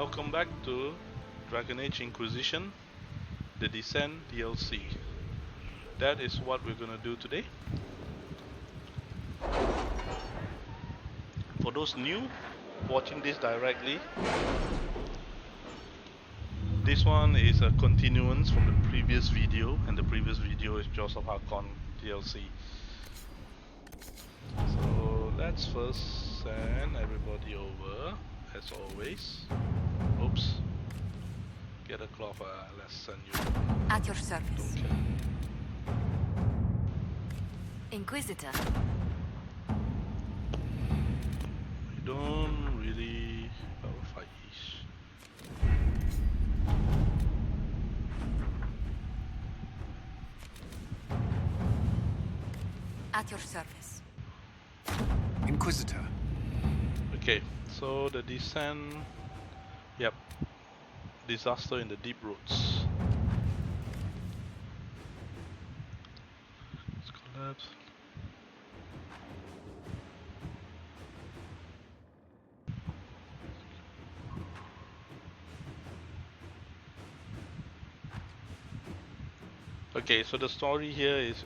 welcome back to Dragon Age Inquisition, The Descent DLC. That is what we're gonna do today. For those new watching this directly, this one is a continuance from the previous video, and the previous video is Jaws of Harkon DLC. So let's first send everybody over, as always. Oops. Get a cloth, let's send you. At your service. Okay. Inquisitor. We don't really fight each. At your service. Inquisitor. Okay, so the descent. Yep. Disaster in the deep roads. Let's collapse. Okay, so the story here is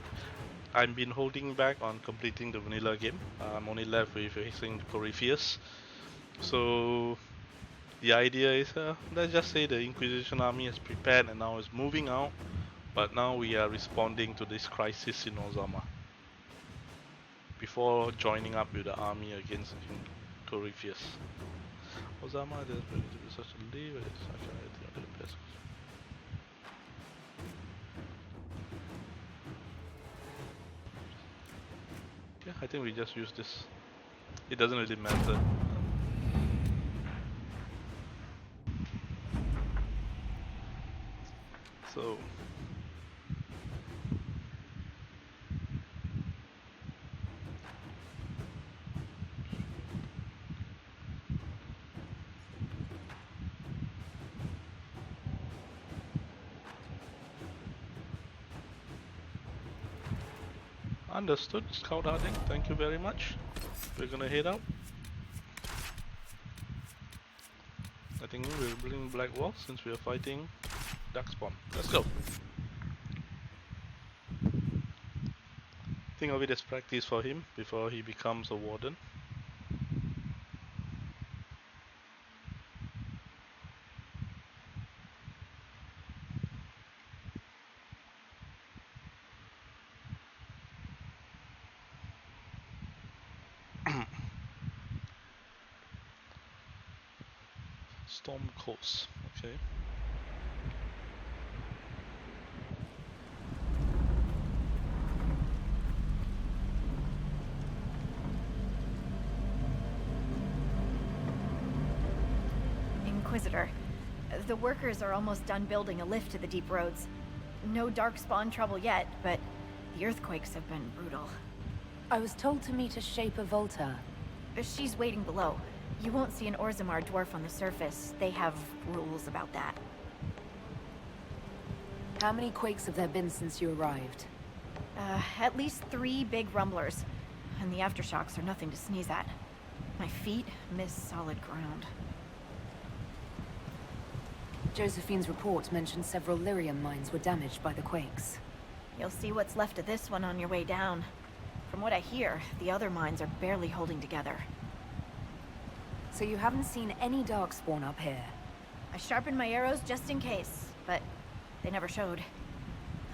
I've been holding back on completing the vanilla game. I'm only left with facing Corypheus. So the idea is, let's just say the Inquisition army is prepared and now is moving out, but now we are responding to this crisis in Ozama before joining up with the army against Corypheus. Ozama, there's going to be such a leave, it's such a best. Yeah, I think we just use this. It doesn't really matter. So understood, Scout Harding, thank you very much. We're gonna head out. I think we're bringing Black Wall since we are fighting Darkspawn. Let's go. Think of it as practice for him before he becomes a warden. Storm Coast, okay. Inquisitor, the workers are almost done building a lift to the deep roads. No darkspawn trouble yet, but the earthquakes have been brutal. I was told to meet a Shaper Volta. She's waiting below. You won't see an Orzammar dwarf on the surface. They have rules about that. How many quakes have there been since you arrived? At least 3 big rumblers. And the aftershocks are nothing to sneeze at. My feet miss solid ground. Josephine's report mentioned several lyrium mines were damaged by the quakes. You'll see what's left of this one on your way down. From what I hear, the other mines are barely holding together. So you haven't seen any darkspawn up here? I sharpened my arrows just in case, but they never showed.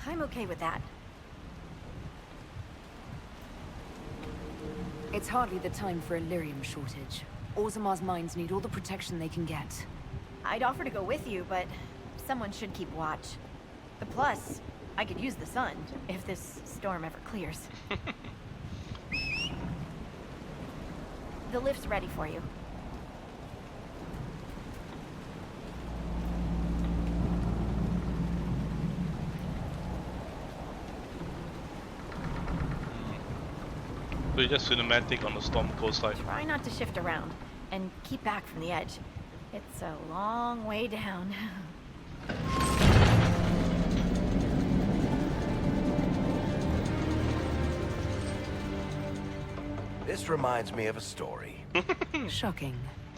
I'm okay with that. It's hardly the time for a lyrium shortage. Orzammar's mines need all the protection they can get. I'd offer to go with you, but someone should keep watch. The plus, I could use the sun if this storm ever clears. The lift's ready for you. So you just cinematic on the Storm Coast side. Try not to shift around, and keep back from the edge. It's a long way down. This reminds me of a story. Shocking.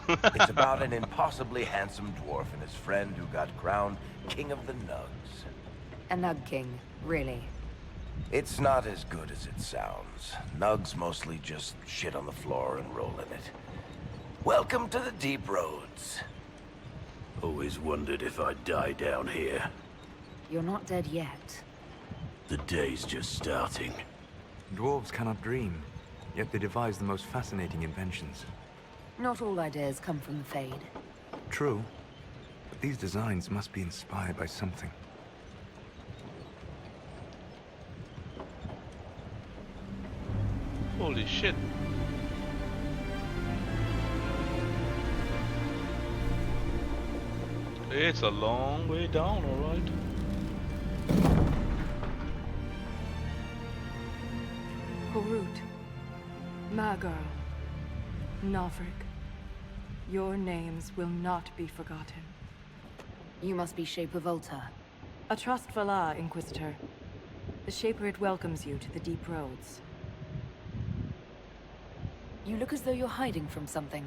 It's about an impossibly handsome dwarf and his friend who got crowned King of the Nugs. A Nug King, really. It's not as good as it sounds. Nugs mostly just shit on the floor and roll in it. Welcome to the deep roads. Always wondered if I'd die down here. You're not dead yet. The day's just starting. Dwarves cannot dream, yet they devise the most fascinating inventions. Not all ideas come from the Fade. True, but these designs must be inspired by something. Holy shit. It's a long way down, alright. Horut, Magar, Navrik, your names will not be forgotten. You must be Shaper Volta. A trust Vala, Inquisitor. The Shaper it welcomes you to the deep roads. You look as though you're hiding from something.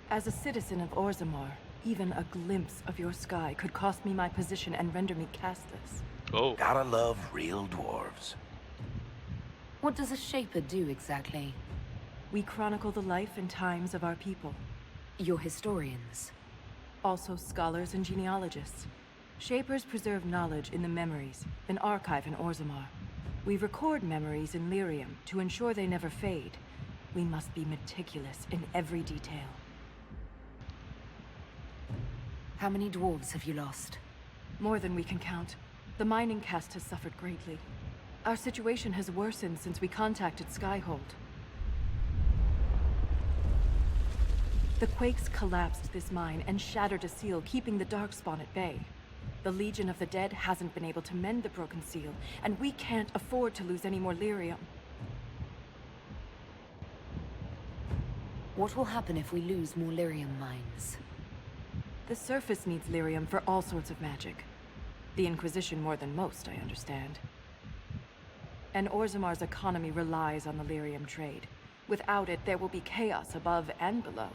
As a citizen of Orzammar, even a glimpse of your sky could cost me my position and render me castless. Oh. Gotta love real dwarves. What does a Shaper do exactly? We chronicle the life and times of our people. You're historians. Also scholars and genealogists. Shapers preserve knowledge in the memories, an archive in Orzammar. We record memories in Lyrium to ensure they never fade. We must be meticulous in every detail. How many dwarves have you lost? More than we can count. The mining caste has suffered greatly. Our situation has worsened since we contacted Skyhold. The quakes collapsed this mine and shattered a seal, keeping the Darkspawn at bay. The Legion of the Dead hasn't been able to mend the broken seal, and we can't afford to lose any more lyrium. What will happen if we lose more lyrium mines? The surface needs lyrium for all sorts of magic. The Inquisition more than most, I understand. And Orzammar's economy relies on the lyrium trade. Without it, there will be chaos above and below.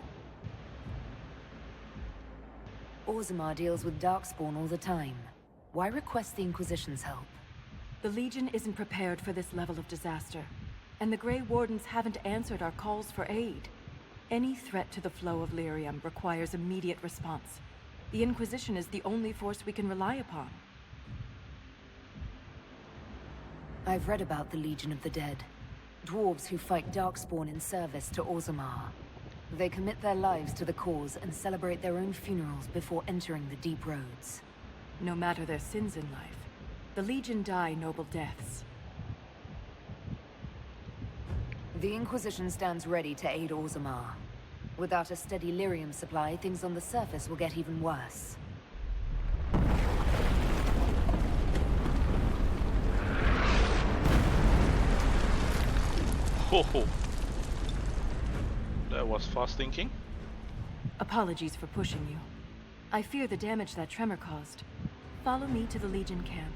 Orzammar deals with Darkspawn all the time. Why request the Inquisition's help? The Legion isn't prepared for this level of disaster, and the Grey Wardens haven't answered our calls for aid. Any threat to the flow of lyrium requires immediate response. The Inquisition is the only force we can rely upon. I've read about the Legion of the Dead. Dwarves who fight Darkspawn in service to Orzammar. They commit their lives to the cause and celebrate their own funerals before entering the deep roads. No matter their sins in life, the Legion die noble deaths. The Inquisition stands ready to aid Orzammar. Without a steady lyrium supply, things on the surface will get even worse. Ho ho. That was fast thinking. Apologies for pushing you. I fear the damage that tremor caused. Follow me to the Legion camp.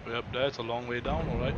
Yep, that's a long way down, alright.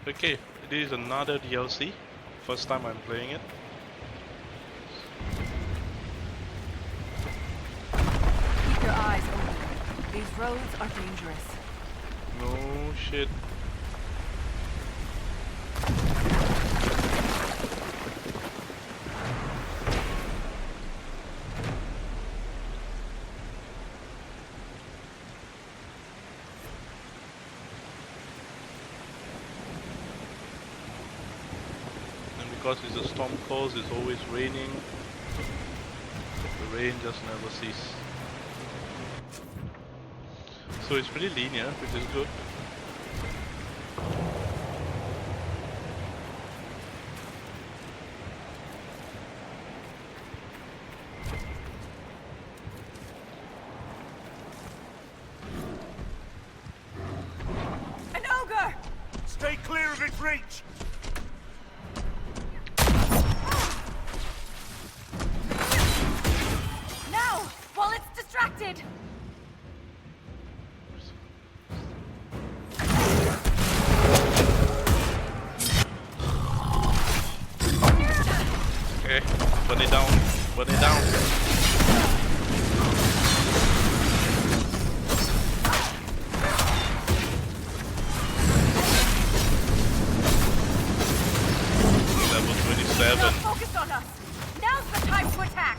Okay, this is another DLC. First time I'm playing it. Keep your eyes open. These roads are dangerous. No shit. Because it's a storm course, it's always raining. The rain just never ceases. So it's pretty linear, which is good. An ogre! Stay clear of its reach! Now, while it's distracted! Okay, burn it down, burn it down. Level 27. Focused on us! Now's the time to attack!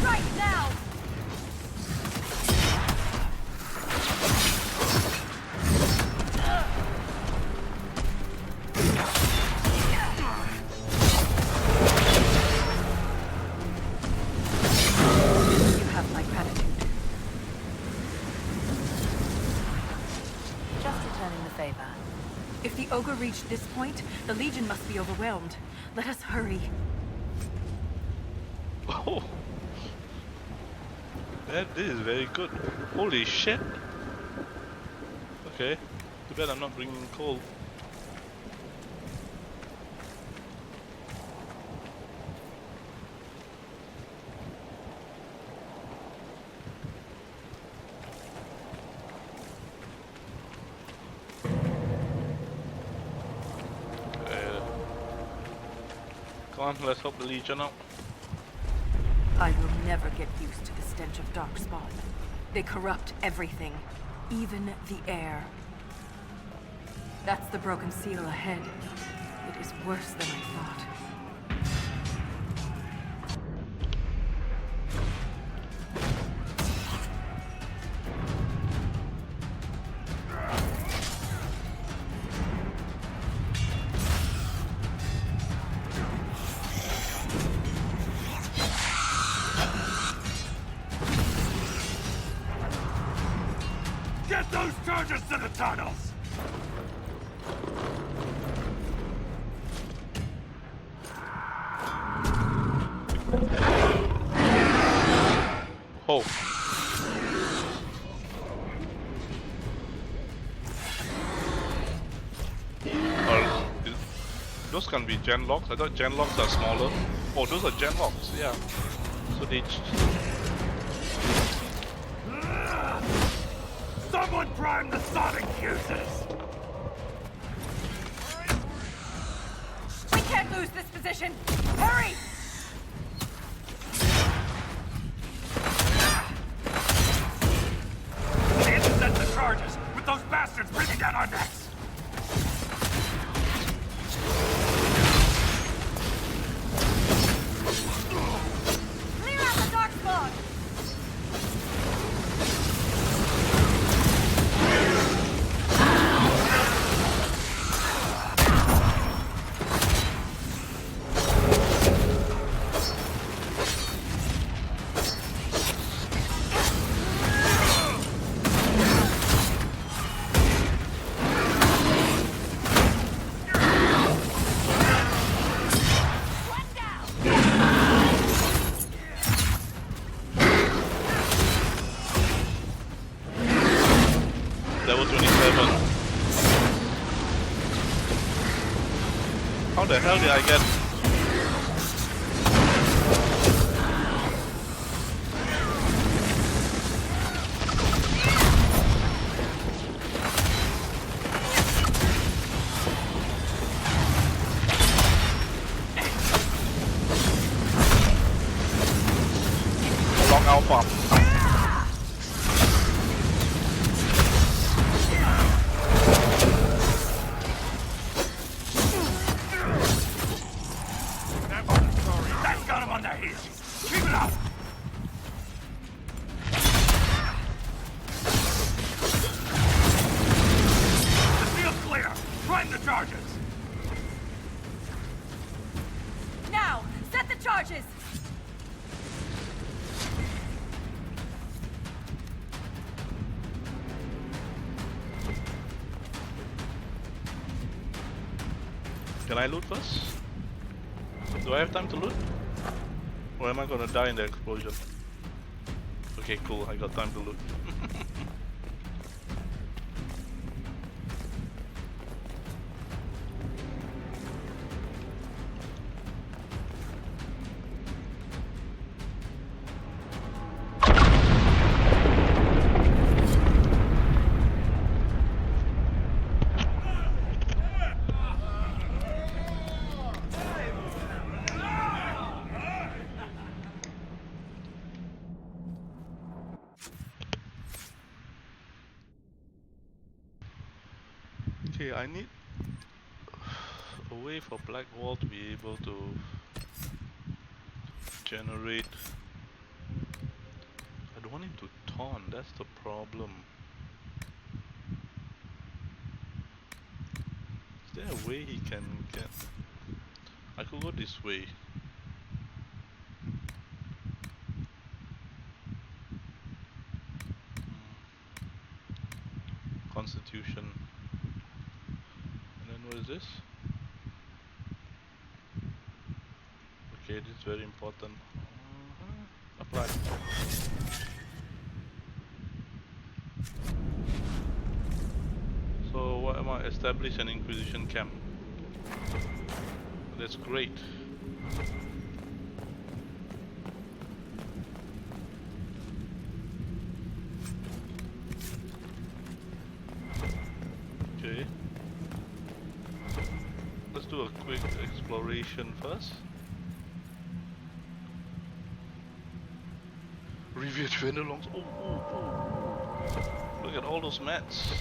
Right now! You have my gratitude. Just returning the favor. If the ogre reached this point, the Legion must be overwhelmed. Let us hurry. Oh, this is very good. Holy shit. Okay, too bad I'm not bringing coal. Come on, let's help the Legion out. I will never get used to the stench of darkspawn. They corrupt everything, even the air. That's the broken seal ahead. It is worse than I thought. Get those charges to the tunnels! Oh. Those can be gen locks. I thought gen locks are smaller. Oh, those are gen locks. Yeah. So they. Someone prime the sonic fuses! We can't lose this position! Hurry! Intercept the charges, with those bastards breathing down our necks! Clear out the dark spawn! Level 27. How the hell did I get? Long alpha. Can I loot first? Do I have time to loot? Or am I gonna die in the explosion? Okay, cool, I got time to loot. Okay, I need a way for Black Wall to be able to generate. I don't want him to taunt, that's the problem. Is there a way he can get... I could go this way. Constitution. And then what is this? Okay, this is very important. Apply. So what am I? Establish an Inquisition camp. That's great. Okay. Let's do a quick exploration first. Revered Fenelongs. Oh, look at all those mats.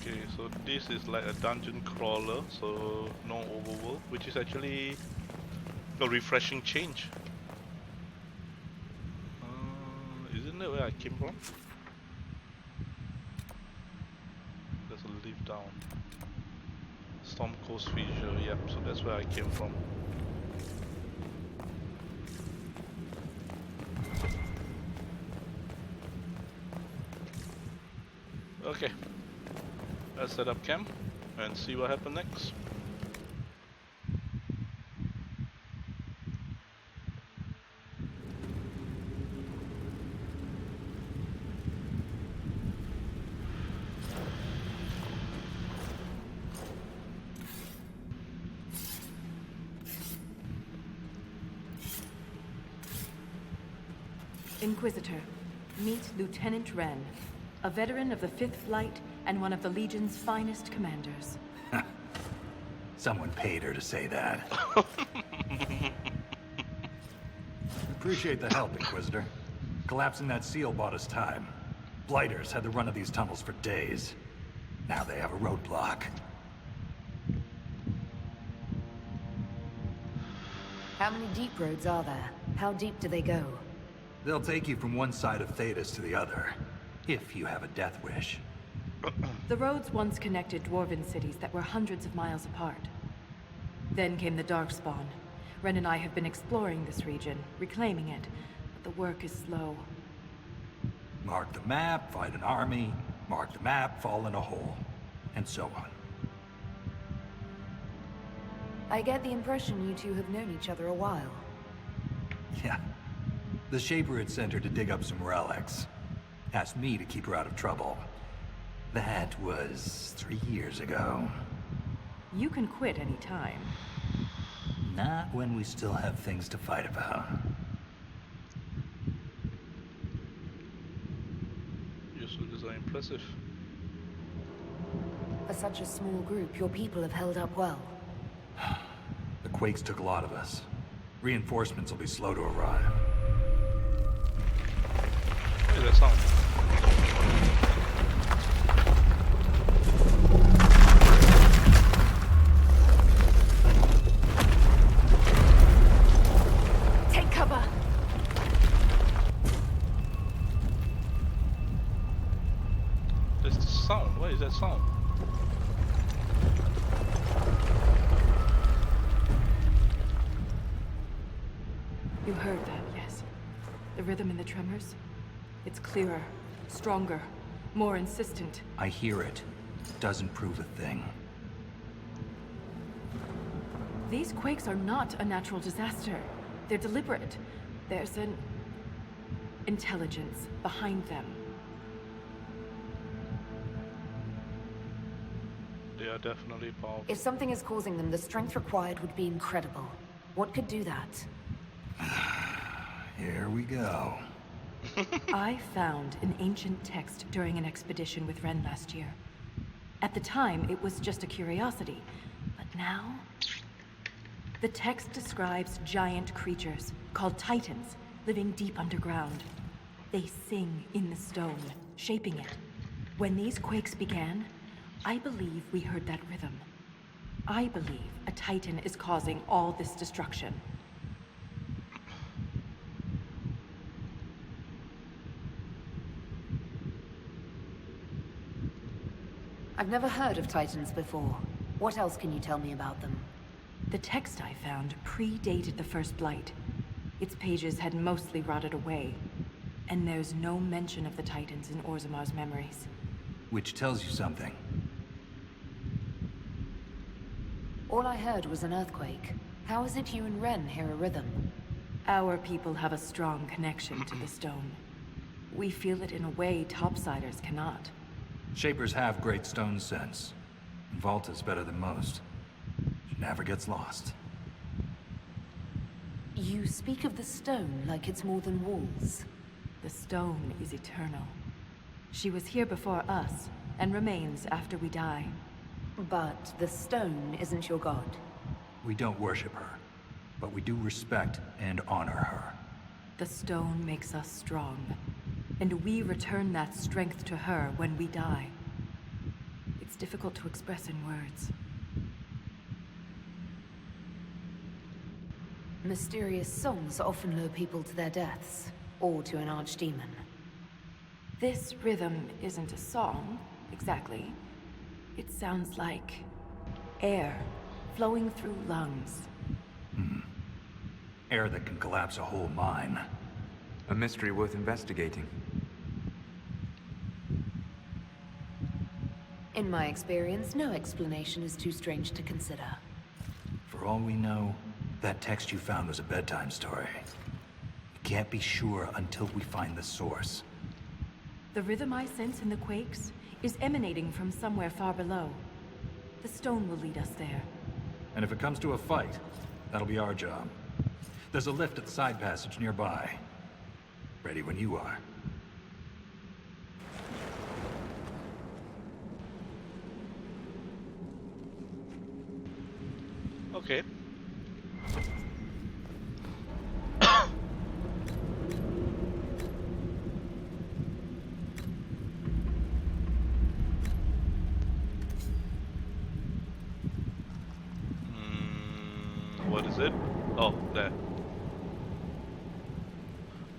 Okay, so this is like a dungeon crawler, so no overworld, which is actually a refreshing change. Isn't that where I came from? There's a lift down. Storm Coast Fissure, yep, so that's where I came from. Okay. Let's set up camp and see what happens next. Inquisitor, meet Lieutenant Wren, a veteran of the 5th Flight and one of the Legion's finest commanders. Someone paid her to say that. Appreciate the help, Inquisitor. Collapsing that seal bought us time. Blighters had the run of these tunnels for days. Now they have a roadblock. How many deep roads are there? How deep do they go? They'll take you from one side of Thetis to the other, if you have a death wish. The roads once connected dwarven cities that were hundreds of miles apart. Then came the Darkspawn. Ren and I have been exploring this region, reclaiming it, but the work is slow. Mark the map, fight an army. Mark the map, fall in a hole. And so on. I get the impression you two have known each other a while. Yeah. The Shaper had sent her to dig up some relics. Asked me to keep her out of trouble. That was 3 years ago. You can quit any time. Not when we still have things to fight about. Your suits are impressive. For such a small group, your people have held up well. The quakes took a lot of us. Reinforcements will be slow to arrive. What is that sound? Take cover. There's the sound. What is that sound? You heard that, yes. The rhythm in the tremors? It's clearer, stronger, more insistent. I hear it. Doesn't prove a thing. These quakes are not a natural disaster. They're deliberate. There's an intelligence behind them. They are definitely powerful. If something is causing them, the strength required would be incredible. What could do that? Here we go. I found an ancient text during an expedition with Ren last year. At the time, it was just a curiosity. But now... The text describes giant creatures, called Titans, living deep underground. They sing in the stone, shaping it. When these quakes began, I believe we heard that rhythm. I believe a Titan is causing all this destruction. I've never heard of Titans before. What else can you tell me about them? The text I found predated the First Blight. Its pages had mostly rotted away, and there's no mention of the Titans in Orzamar's memories. Which tells you something. All I heard was an earthquake. How is it you and Ren hear a rhythm? Our people have a strong connection to the stone. We feel it in a way topsiders cannot. Shapers have great stone sense. Vaulta's better than most. She never gets lost. You speak of the stone like it's more than walls. The stone is eternal. She was here before us, and remains after we die. But the stone isn't your god. We don't worship her, but we do respect and honor her. The stone makes us strong, and we return that strength to her when we die. It's difficult to express in words. Mysterious songs often lure people to their deaths, or to an archdemon. This rhythm isn't a song, exactly. It sounds like air flowing through lungs. Air that can collapse a whole mine. A mystery worth investigating. In my experience, no explanation is too strange to consider. For all we know, that text you found was a bedtime story. We can't be sure until we find the source. The rhythm I sense in the quakes is emanating from somewhere far below. The stone will lead us there. And if it comes to a fight, that'll be our job. There's a lift at the side passage nearby. Ready when you are. Okay. What is it? Oh, there.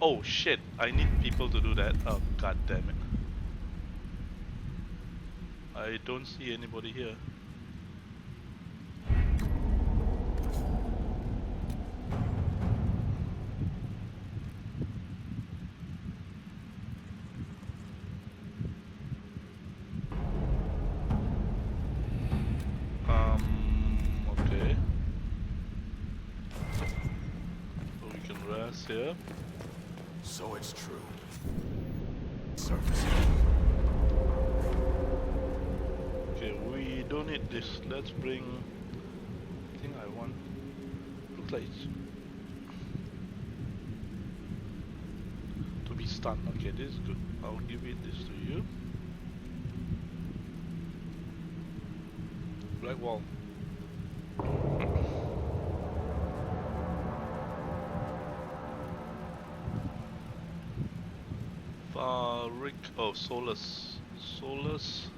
Oh shit, I need people to do that. Oh god damn it. I don't see anybody here. Okay. So we can rest here. So it's true. Surface. Okay, we don't need this. Let's bring... I think I want... Looks like it's... To be stunned. Okay, this is good. I'll give it this to you. Black Wall. Rick. Oh, Solus. Solus.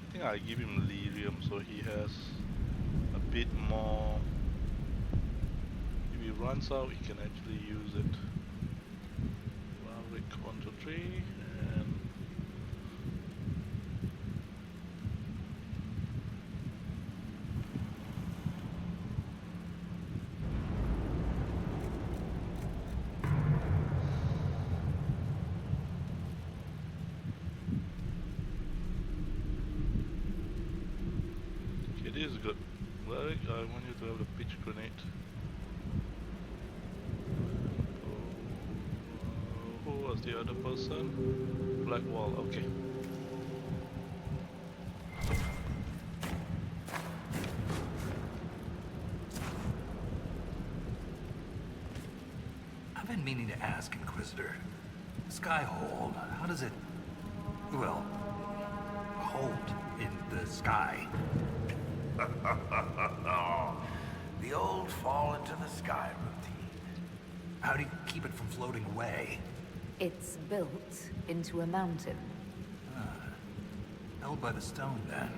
I think I give him lyrium so he has a bit more. If he runs out, he can actually use it. Rick 1, 2, 3, and it is good. Rick, I want you to have the pitch grenade. Who was the other person? Black Wall, okay. I've been meaning to ask, Inquisitor. Skyhold, how does it, well, hold in the sky? The old fall into the sky routine. How do you keep it from floating away? It's built into a mountain. Held by the stone, then.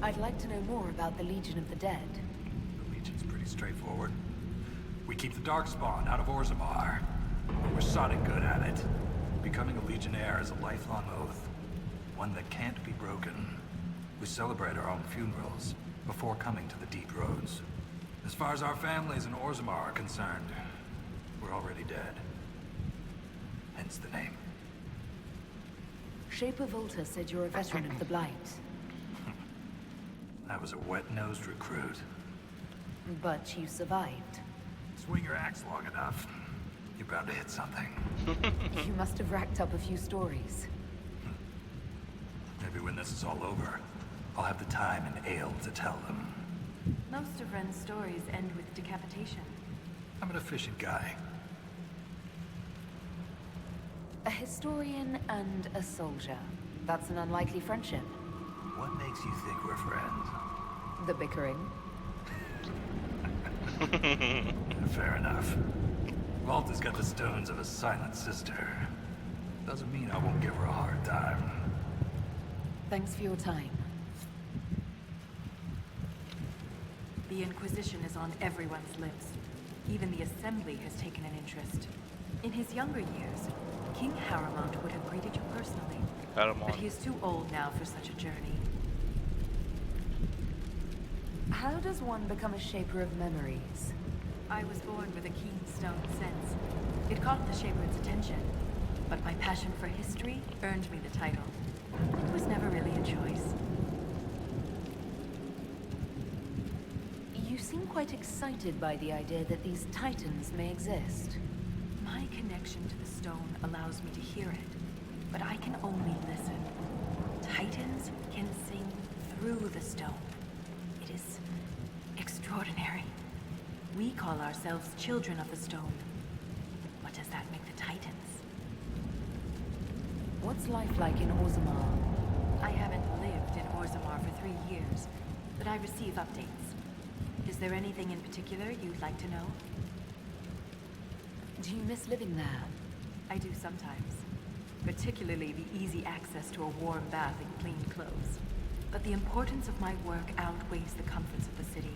I'd like to know more about the Legion of the Dead. The Legion's pretty straightforward. We keep the Darkspawn out of Orzammar. We're sodding good at it. Becoming a Legionnaire is a lifelong oath. One that can't be broken. We celebrate our own funerals before coming to the Deep Roads. As far as our families in Orzammar are concerned, we're already dead. Hence the name. Shaper Volta said you're a veteran of the Blight. I was a wet-nosed recruit. But you survived. Swing your axe long enough, you're bound to hit something. You must have racked up a few stories. Maybe when this is all over, I'll have the time and ale to tell them. Most of Ren's stories end with decapitation. I'm an efficient guy. A historian and a soldier. That's an unlikely friendship. What makes you think we're friends? The bickering. Fair enough. Walt has got the stones of a silent sister. Doesn't mean I won't give her a hard time. Thanks for your time. The Inquisition is on everyone's lips. Even the Assembly has taken an interest. In his younger years, King Harrowmont would have greeted you personally. Harrowmont. But he's too old now for such a journey. How does one become a shaper of memories? I was born with a keen stone sense. It caught the Shaper's attention, but my passion for history earned me the title. It was never really a choice. You seem quite excited by the idea that these titans may exist. My connection to the stone allows me to hear it, but I can only listen. Titans can sing through the stone. It is extraordinary. We call ourselves children of the stone. What does that make the Titans? What's life like in Orzammar? I haven't lived in Orzammar for 3 years, but I receive updates. Is there anything in particular you'd like to know? Do you miss living there? I do sometimes. Particularly the easy access to a warm bath and clean clothes. But the importance of my work outweighs the comforts of the city.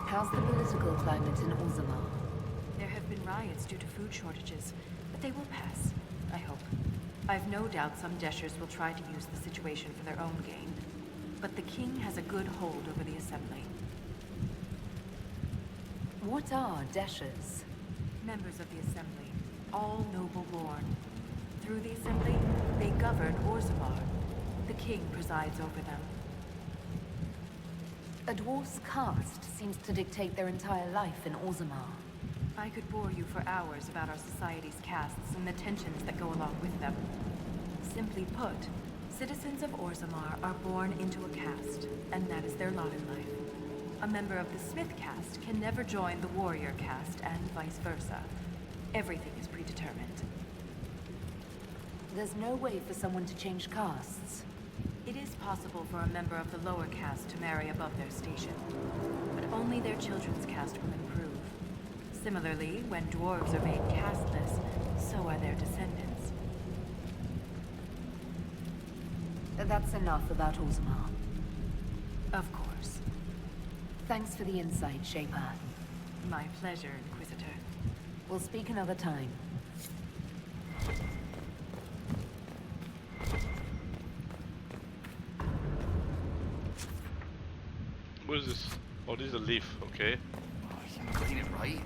How's the political climate in Orzammar? There have been riots due to food shortages, but they will pass, I hope. I've no doubt some Deshers will try to use the situation for their own gain. But the king has a good hold over the Assembly. What are Deshers? Members of the Assembly, all noble-born. Through the Assembly, they govern Orzammar. The king presides over them. A dwarf's caste seems to dictate their entire life in Orzammar. I could bore you for hours about our society's castes and the tensions that go along with them. Simply put, citizens of Orzammar are born into a caste, and that is their lot in life. A member of the Smith caste can never join the warrior caste and vice versa. Everything is predetermined. There's no way for someone to change castes. It is possible for a member of the lower caste to marry above their station, but only their children's caste will improve. Similarly, when dwarves are made casteless, so are their descendants. That's enough about Orzammar. Of course. Thanks for the insight, Shaper. My pleasure, Inquisitor. We'll speak another time. What is this? Oh, this is a leaf, okay. Oh, you can clean it, right?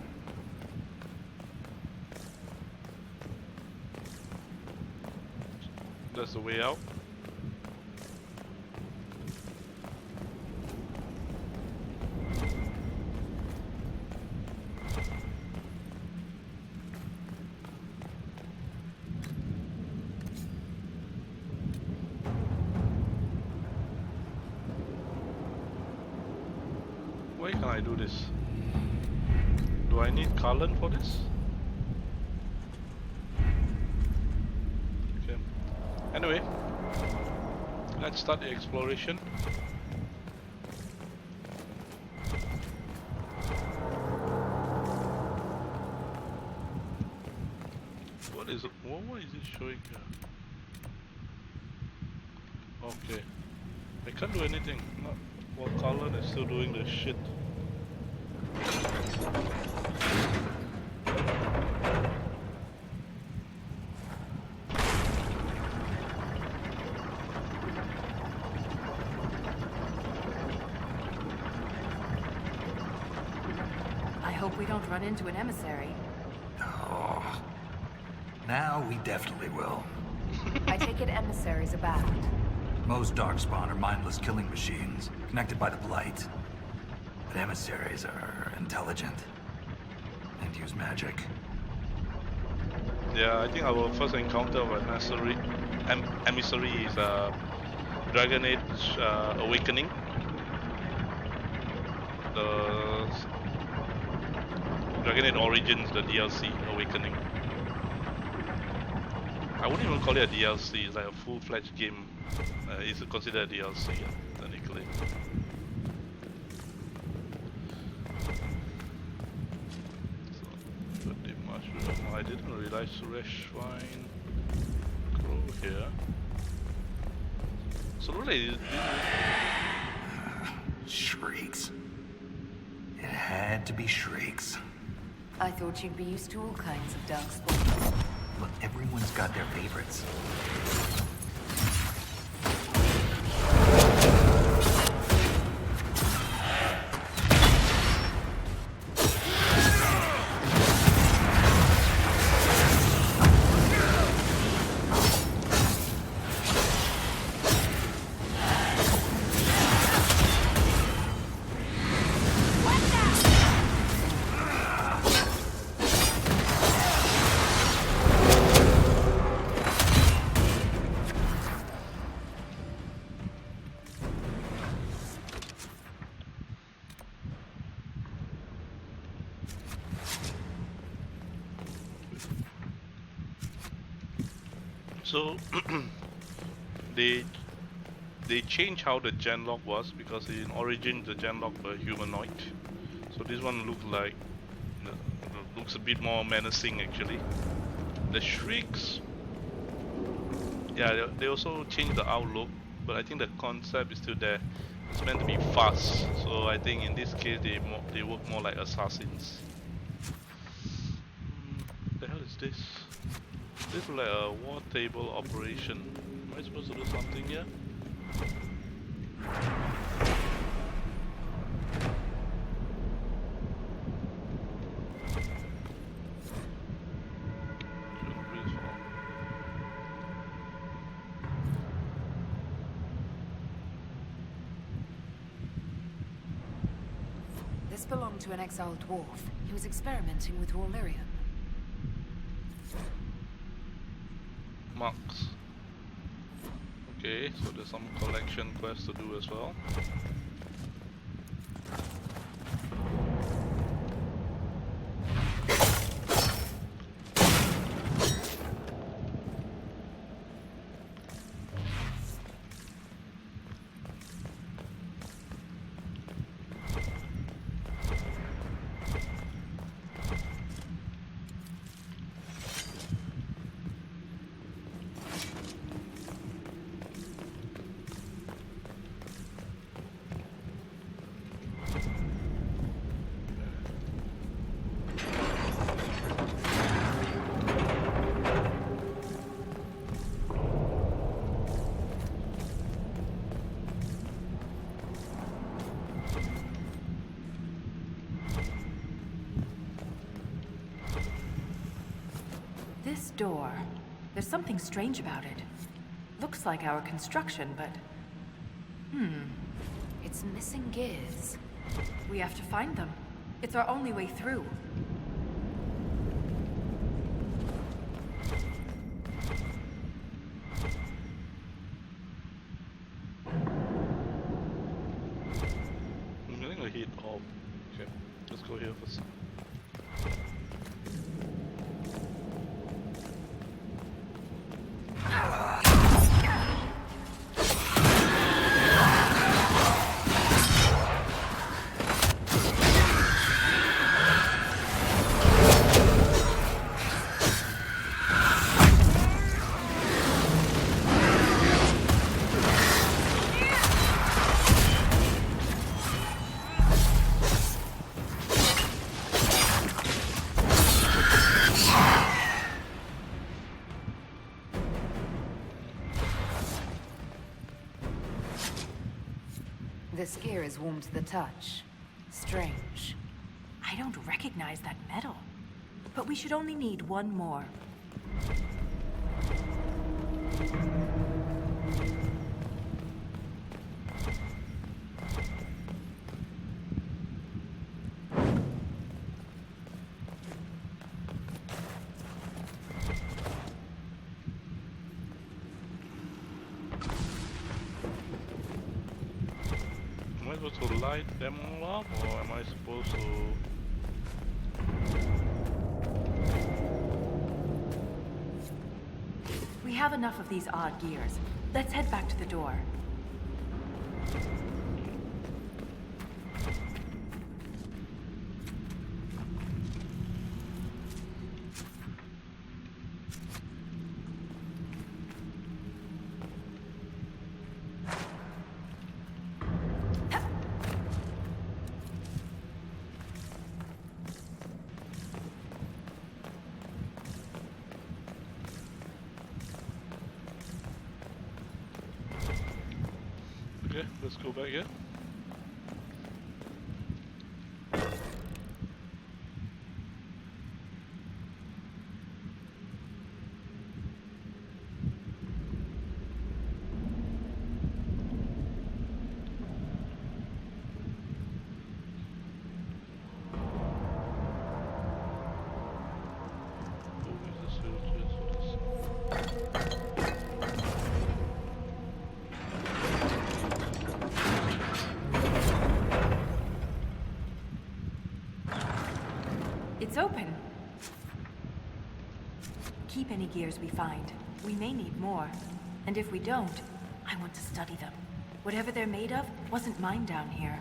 That's the way out. Why can I do this? Do I need Carlin for this? Okay. Anyway, let's start the exploration. What is it? What is it showing here? Okay. I can't do anything. Not while Carlin is still doing the shit. I hope we don't run into an emissary. Oh. Now we definitely will. I take it emissaries are back. Most darkspawn are mindless killing machines, connected by the Blight. But emissaries are intelligent. And use magic. Yeah, I think our first encounter of an emissary is Dragon Age Awakening. The Dragon Age Origins, the DLC Awakening. I wouldn't even call it a DLC, it's like a full-fledged game. It's considered a DLC, technically. So, pretty much. I didn't realize Suresh Fine grow here. So really, Shrieks. It had to be shrieks. I thought you'd be used to all kinds of darkspawn. Look, everyone's got their favorites. so they changed how the genlock was, because in Origin the genlock were humanoid. So this one looks a bit more menacing actually. The shrieks, yeah, they also changed the outlook, but I think the concept is still there. It's meant to be fast, so I think in this case they work more like assassins. The hell is this? This is like a war table operation. Am I supposed to do something here? This belonged to an exiled dwarf. He was experimenting with raw lyrium. Marks. Okay, so there's some collection quests to do as well. This door, there's something strange about it. Looks like our construction, but... It's missing gears. We have to find them. It's our only way through. I'm getting a heat off. Okay, let's go here first. This gear is warm to the touch. Strange. I don't recognize that metal. But we should only need one more. Am I supposed to light them all up, or am I supposed to... We have enough of these odd gears. Let's head back to the door. Okay, let's go back here. Oh, is this little chest? What is... It's open. Keep any gears we find. We may need more. And if we don't, I want to study them. Whatever they're made of wasn't mine down here.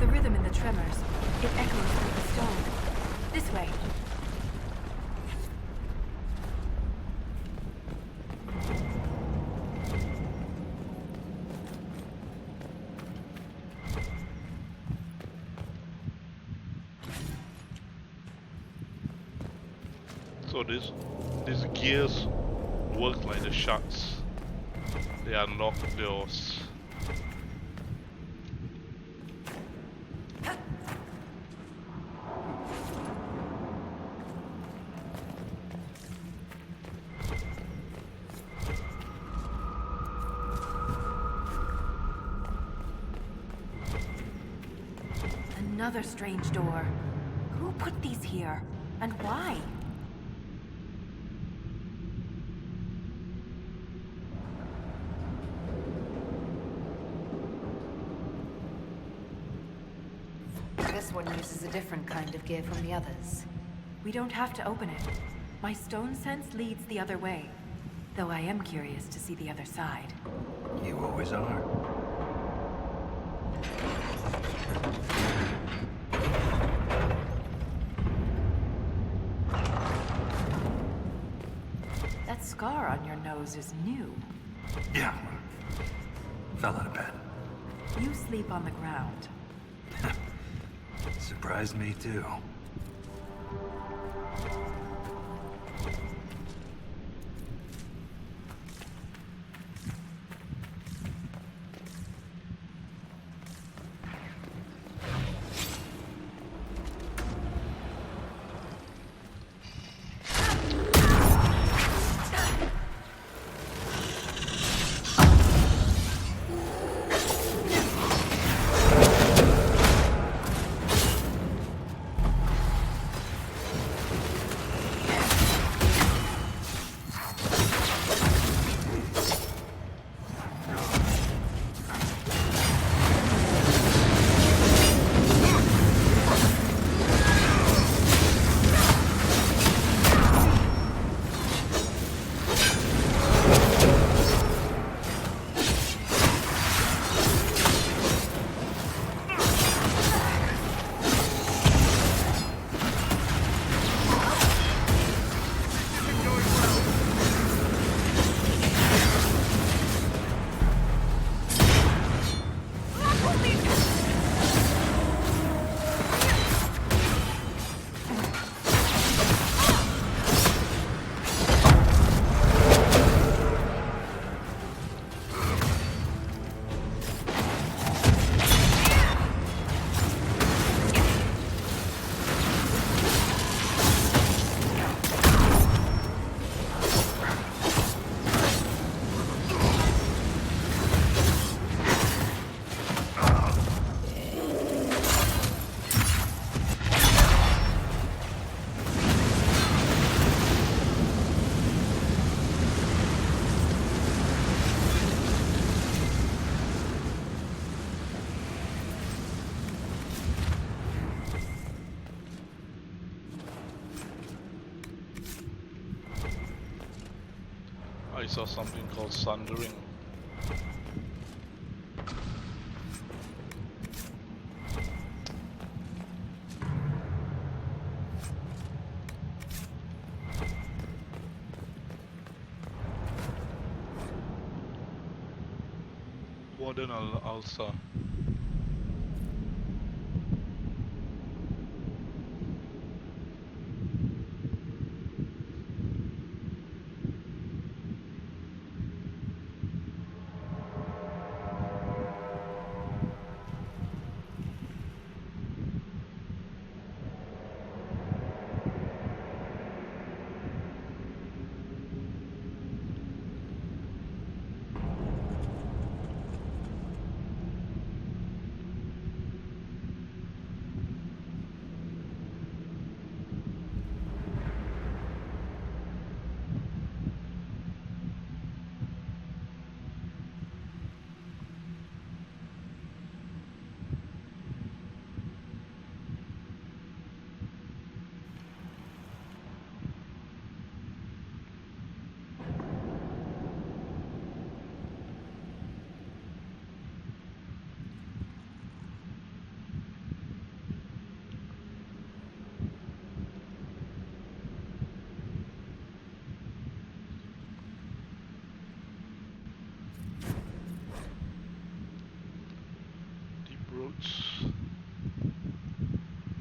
The rhythm in the tremors. It echoes through the stone. This way. So these gears work like the shards. They unlock doors. Another strange door. Who put these here? And why? This one uses a different kind of gear from the others. We don't have to open it. My stone sense leads the other way. Though I am curious to see the other side. You always are. That scar on your nose is new. Yeah. Fell out of bed. You sleep on the ground. Surprised me too. I saw something called sundering. Warden Alsa.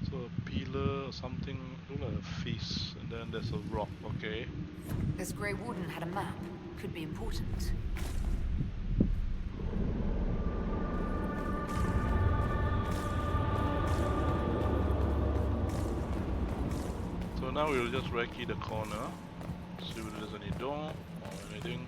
So a pillar, a something, look like a feast, and then there's a rock, okay. This Grey Warden had a map. Could be important. So now we'll just recce the corner, see if there's any door or anything.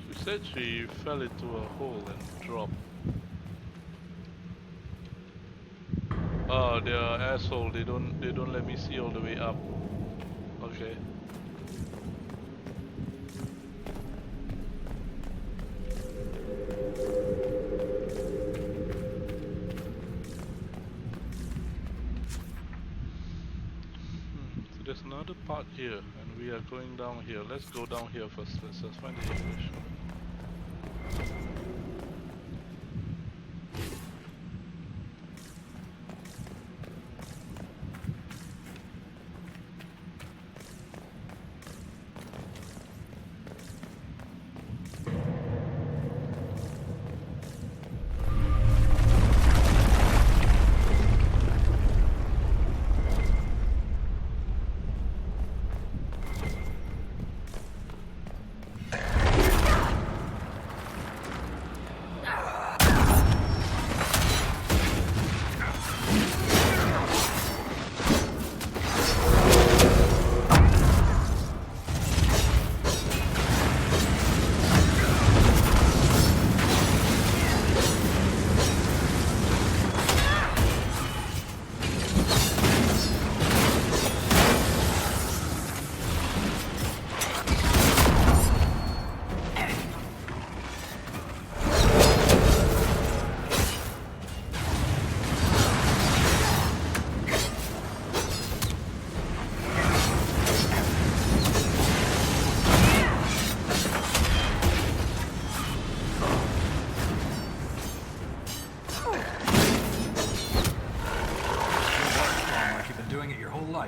She said she fell into a hole and dropped. Oh, they are asshole. They don't let me see all the way up. Okay. So there's another part here, and we are going down here. Let's go down here first. Let's find the English.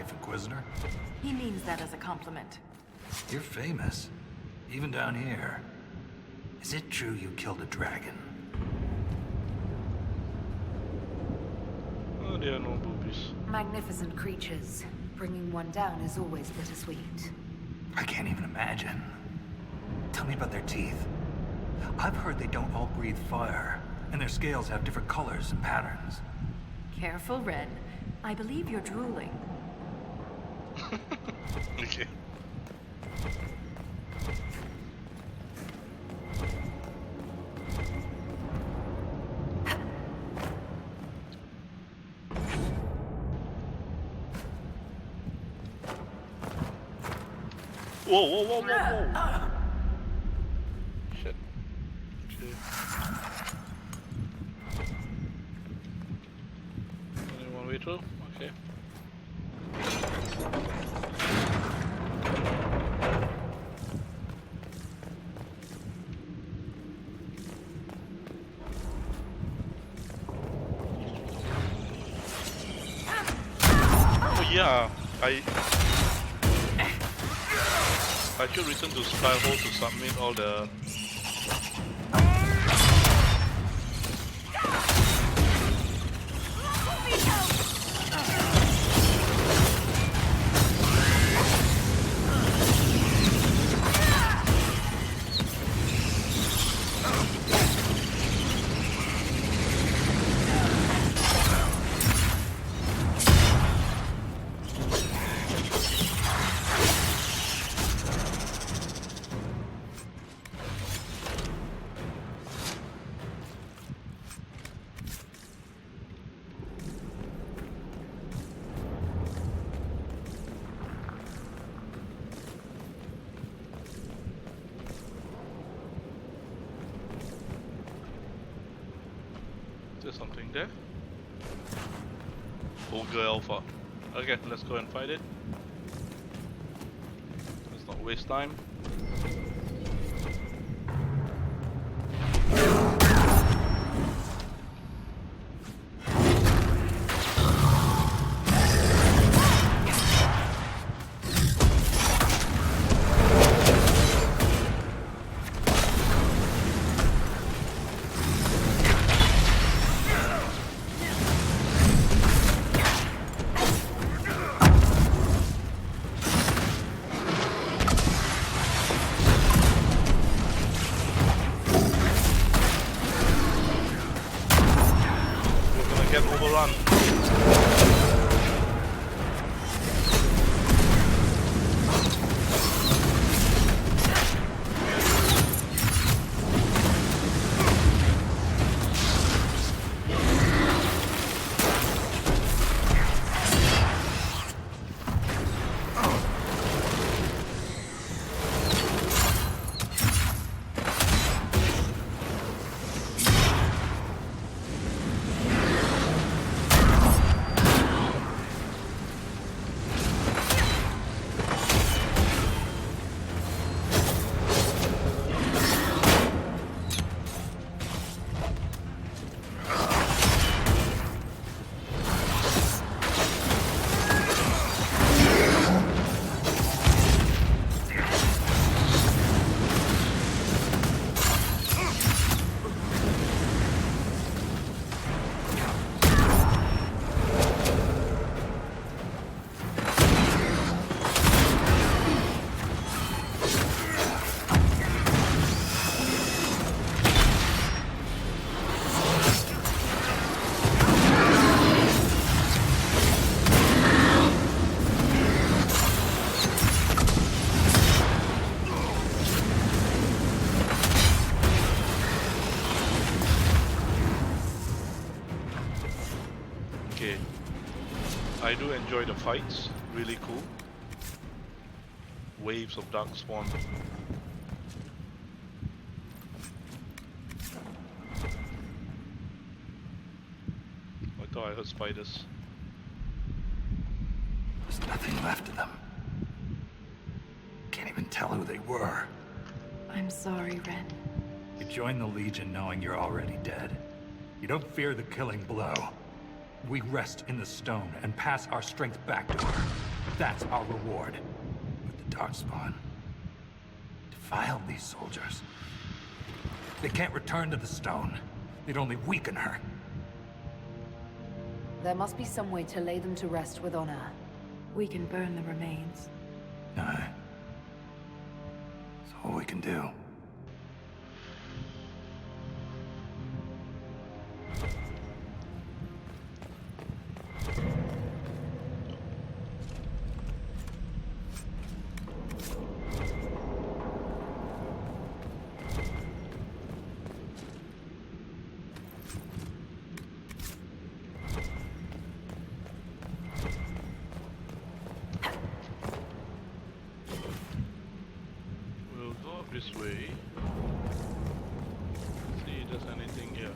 Inquisitor. He means that as a compliment. You're famous, even down here. Is it true you killed a dragon? Oh, there are no boobies. Magnificent creatures. Bringing one down is always bittersweet. I can't even imagine. Tell me about their teeth. I've heard they don't all breathe fire, and their scales have different colors and patterns. Careful, Ren. I believe you're drooling. Okay. Whoa, whoa, whoa, whoa, whoa! Shit. Okay. Only one way through? Okay. Oh yeah, I should return to Skyhole to submit all the... There's something there. Ogre Alpha. Okay, let's go and fight it. Let's not waste time. run. Okay. I do enjoy the fights, really cool. Waves of dark spawn. I thought I heard spiders. There's nothing left of them. Can't even tell who they were. I'm sorry, Ren. You join the Legion knowing you're already dead. You don't fear the killing blow. We rest in the stone and pass our strength back to her. That's our reward. But the Darkspawn defiled these soldiers. They can't return to the stone. They'd only weaken her. There must be some way to lay them to rest with honor. We can burn the remains. Aye. That's all we can do. We'll go up this way. See if there's anything here.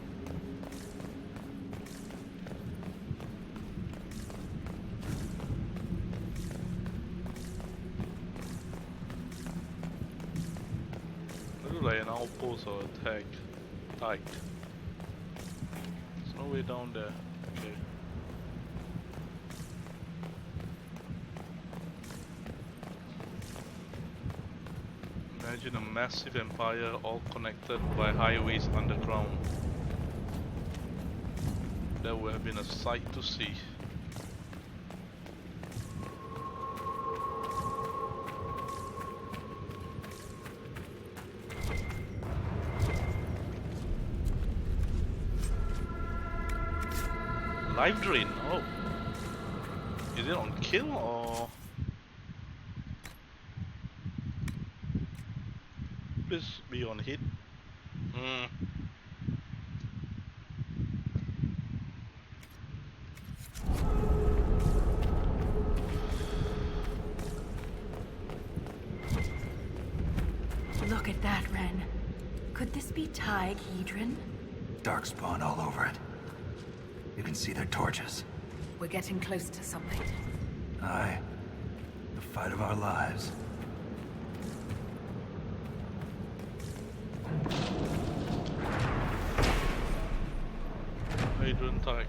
It looks like an outpost or attack. Tight. There's no way down there. Okay. Imagine a massive empire all connected by highways underground. That would have been a sight to see. Life drain, oh. Is it on kill or? Please be on hit. Look at that, Ren. Could this be Hedron? Darkspawn all over it. You can see their torches. We're getting close to something. Aye. The fight of our lives. Hadron tag.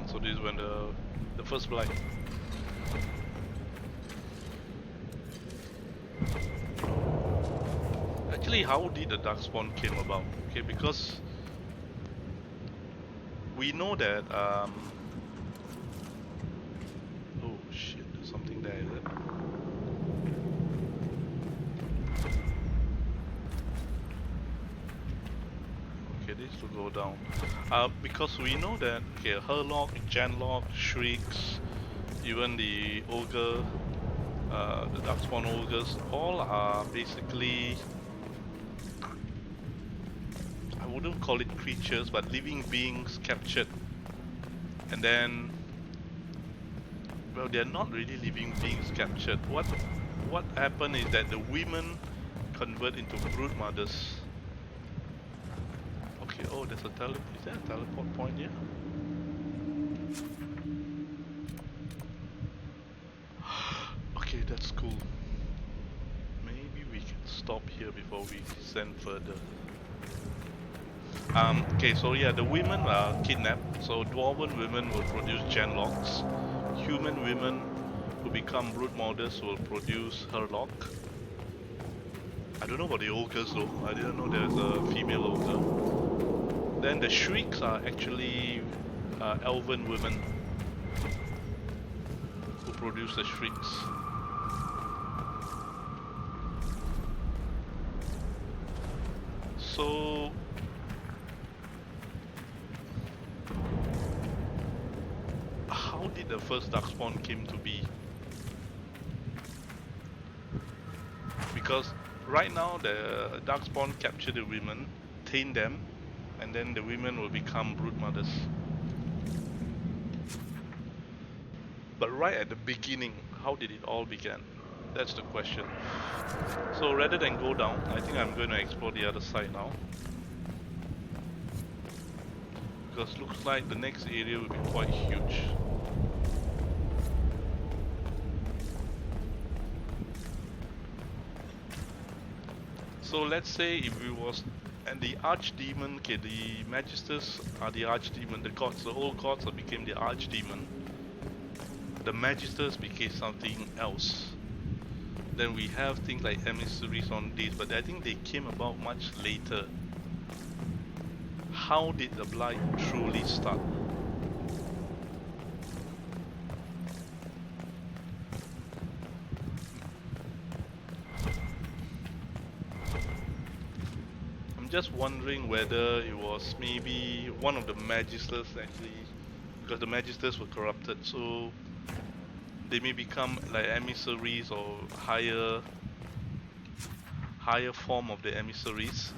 So this is when the first blight. Firstly, how did the Darkspawn came about? Okay, because we know that oh shit, there's something there, is it? Okay, this to go down. Because we know that okay, Herlock, Genlock, Shrieks, even the Ogre, the Darkspawn Ogres, all are basically, I wouldn't call it creatures, but living beings captured. And then, well, they're not really living beings captured. What happened is that the women convert into brood mothers. Okay, oh, there's a is there a teleport point here? Okay, that's cool. Maybe we can stop here before we descend further. Okay, so yeah, the women are kidnapped. So dwarven women will produce genlocks. Human women who become brood mothers will produce herlock. I don't know about the ogres though. I didn't know there's a female ogre. Then the shrieks are actually elven women who produce the shrieks. So how did the first Darkspawn came to be? Because right now the Darkspawn capture the women, tame them, and then the women will become brood mothers. But right at the beginning, how did it all begin? That's the question. So rather than go down, I think I'm going to explore the other side now. Because looks like the next area will be quite huge. So let's say if we was, and the archdemon, okay, the magisters are the archdemon, the gods, the old gods became the archdemon. The magisters became something else. Then we have things like emissaries on this, but I think they came about much later. How did the Blight truly start? I'm just wondering whether it was maybe one of the magisters actually, because the magisters were corrupted, so they may become like emissaries or higher form of the emissaries,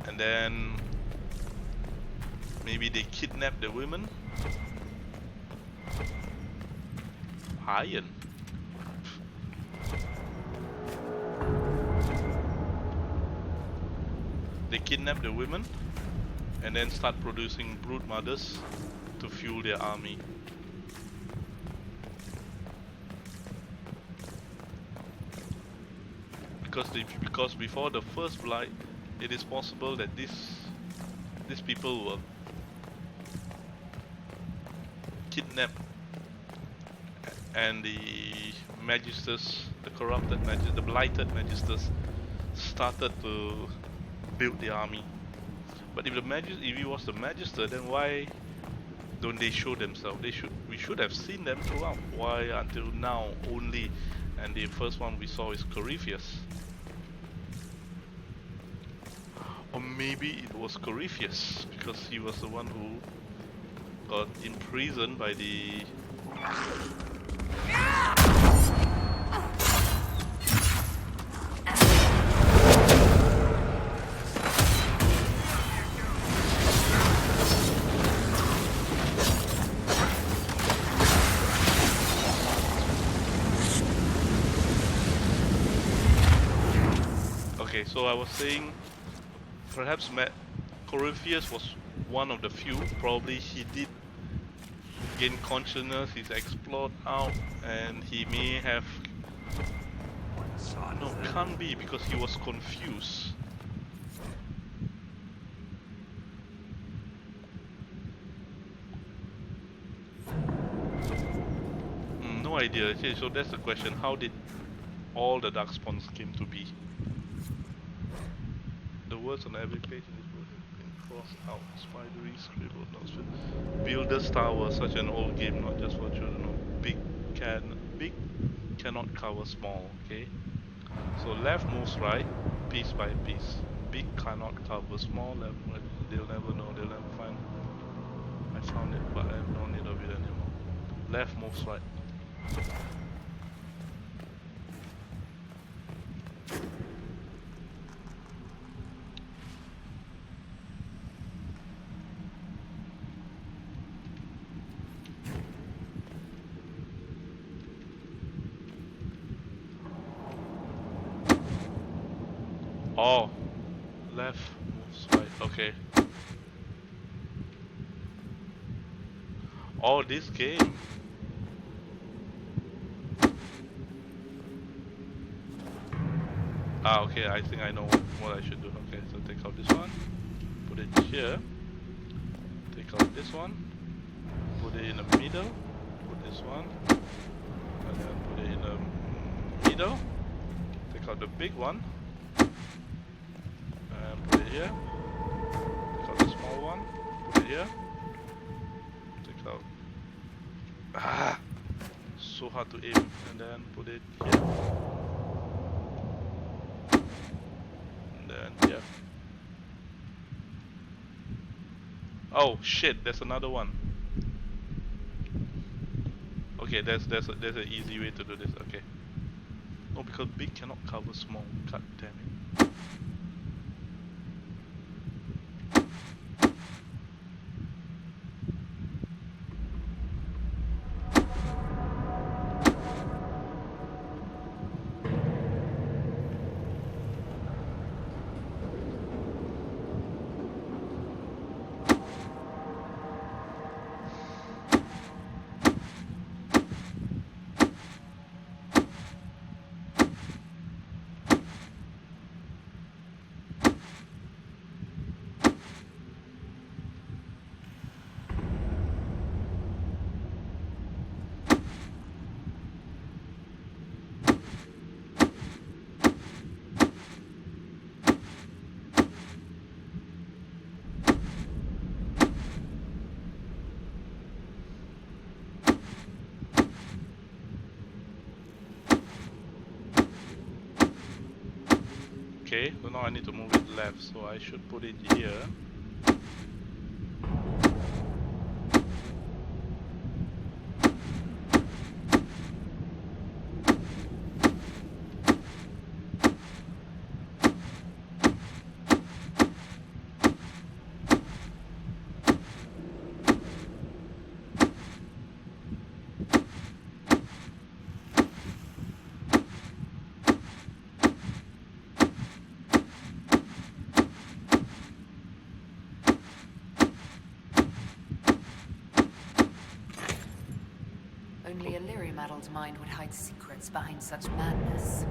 and then maybe they kidnap the women. Iron. They kidnap the women and then start producing brood mothers to fuel their army. Because before the first blight, it is possible that these people were kidnapped, and the magisters, the corrupted magisters, the blighted magisters, started to build the army. But if it was the magister, then why don't they show themselves? We should have seen them throughout. Why until now only? And the first one we saw is Corypheus. Or maybe it was Corypheus, because he was the one who got imprisoned by the... Okay, so I was saying, perhaps Corypheus was one of the few. Probably he did gain consciousness, he's explored out, and he may have... No, can't be, because he was confused. No idea. Okay, so that's the question. How did all the Darkspawns came to be? words on every page in this book have been crossed out. Spidery scribbled notes. Builder's Tower, such an old game, not just for children. No. Big cannot cover small. Okay. So left moves right, piece by piece. Big cannot cover small. Left, they'll never know. They'll never find. I found it, but I have no need of it anymore. Left moves right. Oh, left moves right. Okay. Oh, this game. Ah, okay. I think I know what I should do. Okay, so take out this one, put it here. Take out this one, put it in the middle. Put this one, and then put it in the middle. Take out the big one. Put it here. Take out the small one. Put it here. Take out. Ah, so hard to aim. And then put it here. And then here. Oh shit! There's another one. Okay, there's an easy way to do this. Okay. No, because big cannot cover small. God damn it. Okay, so now I need to move it left, so I should put it here. Only a lyrium-addled mind would hide secrets behind such madness.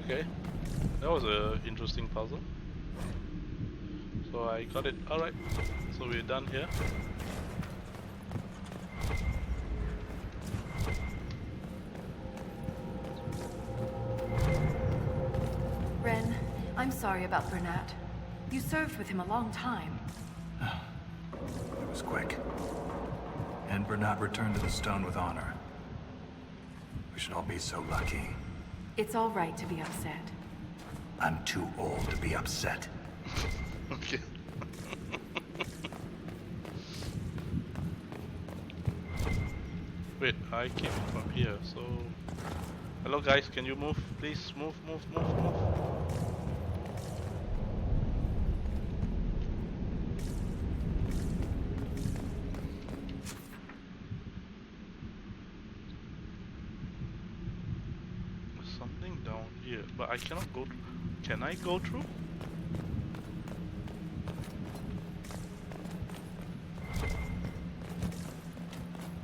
Okay, that was an interesting puzzle. So I got it. Alright, so we're done here. Ren, I'm sorry about Bernat. You served with him a long time. It was quick. And Bernat returned to the stone with honor. We should all be so lucky. It's all right to be upset. I'm too old to be upset. Okay. Wait, I came from here, so... Hello guys, can you move? Please, move. There's something down here, but I cannot go through. Can I go through?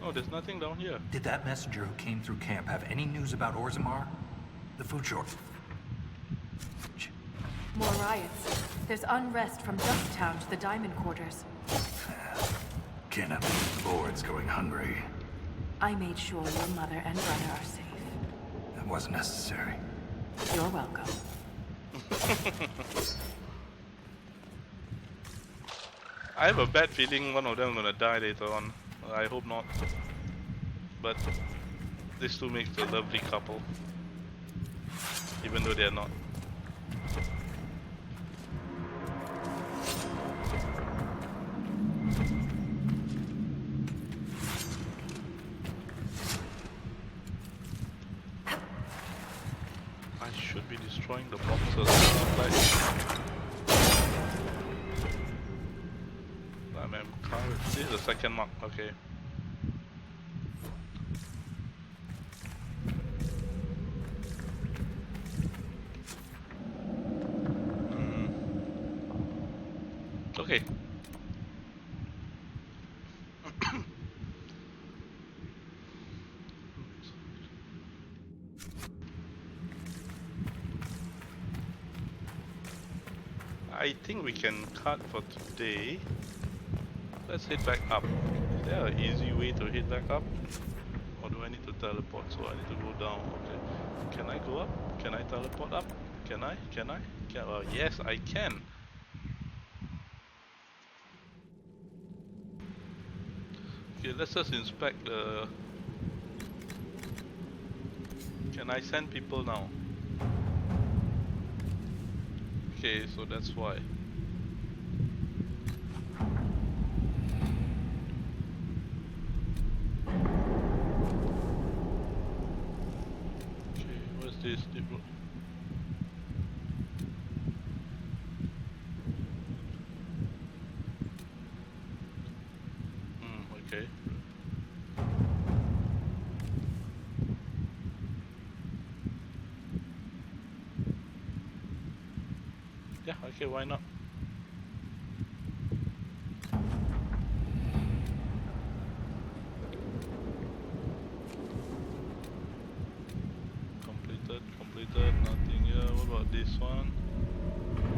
Oh, there's nothing down here. Did that messenger who came through camp have any news about Orzammar? The food shortage. More riots. There's unrest from Dusktown to the Diamond Quarters. Can't have these lords going hungry. I made sure your mother and brother are safe. That wasn't necessary. You're welcome. I have a bad feeling one of them is gonna die later on. I hope not. But these two make a lovely couple. Even though they're not. I should be destroying the boxes. This is the second mark, okay. Okay. I think we can cut for today. Let's head back up. Is there an easy way to head back up? Or do I need to teleport? So I need to go down. Okay. Can I go up? Can I teleport up? Can I? Can I? Yes, I can. Okay, let's just inspect the... Can I send people now? Okay, so that's why. Okay, what's this? Okay. Yeah, okay, why not? Completed, nothing here. What about this one?